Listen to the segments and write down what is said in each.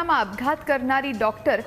વડોદરામાં આપઘાત કરનારી ડોક્ટર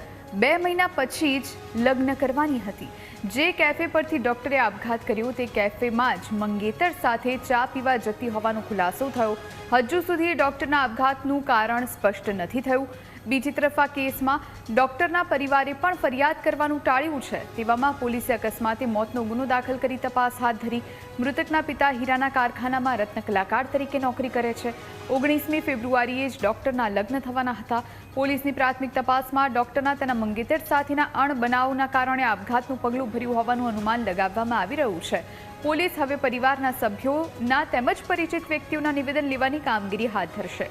2 મહિના પછી જ લગ્ન કરવાની હતી। જે કેફે પરથી ડોક્ટરે આપઘાત કર્યો તે કેફેમાં જ મંગેતર સાથે ચા પીવા જતી હોવાનો ખુલાસો થયો। હજુ સુધી ડોક્ટરના આપઘાતનું કારણ સ્પષ્ટ નથી થયું। બીજી તરફ આ કેસમાં ડોક્ટરના પરિવારે પણ ફરિયાદ કરવાનું ટાળ્યું છે। તેવામાં પોલીસે અકસ્માતે મોતનો ગુનો દાખલ કરી તપાસ હાથ ધરી। મૃતકના પિતા હીરાના કારખાનામાં રત્ન કલાકાર તરીકે નોકરી કરે છે। 19મી ફેબ્રુઆરીએ જ ડોક્ટરના લગ્ન થવાના હતા। પોલીસની પ્રાથમિક તપાસમાં ડોક્ટરના તેના મંગેતર સાથેના અણબનાવના કારણે આપઘાતનું પગલું ભર્યું હોવાનું અનુમાન લગાવવામાં આવી રહ્યું છે। પોલીસ હવે પરિવારના સભ્યોના તેમજ પરિચિત વ્યક્તિઓના નિવેદન લેવાની કામગીરી હાથ ધરશે।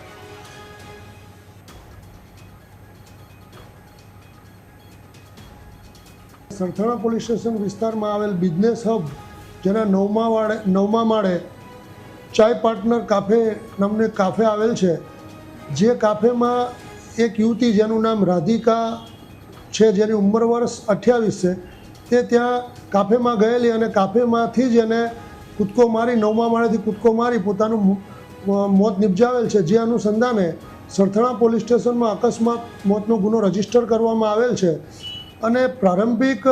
સરથાણા પોલીસ સ્ટેશન વિસ્તારમાં આવેલ બિઝનેસ હબ જેના 9મા માળે ચાય પાર્ટનર કાફે નામનું એક કાફે આવેલ છે। જે કાફેમાં એક યુવતી જેનું નામ રાધિકા છે, જેની ઉંમર વર્ષ 28 છે, તે ત્યાં કાફેમાં ગયેલી અને કાફેમાંથી જ એને કૂદકો મારી 9મા માળેથી કૂદકો મારી પોતાનું મોત નિપજાવેલ છે। જે અનુસંધાને સરથાણા પોલીસ સ્ટેશનમાં અકસ્માત મોતનો ગુનો રજીસ્ટર કરવામાં આવેલ છે અને પ્રારંભિક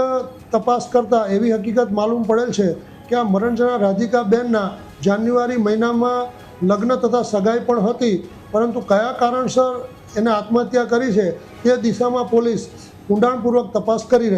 તપાસ કરતાં એવી હકીકત માલુમ પડેલ છે કે આ મરણજના રાધિકાબેનના જાન્યુઆરી મહિનામાં લગ્ન તથા સગાઈ પણ હતી, પરંતુ કયા કારણસર એને આત્મહત્યા કરી છે તે દિશામાં પોલીસ ઊંડાણપૂર્વક તપાસ કરી રહી છે।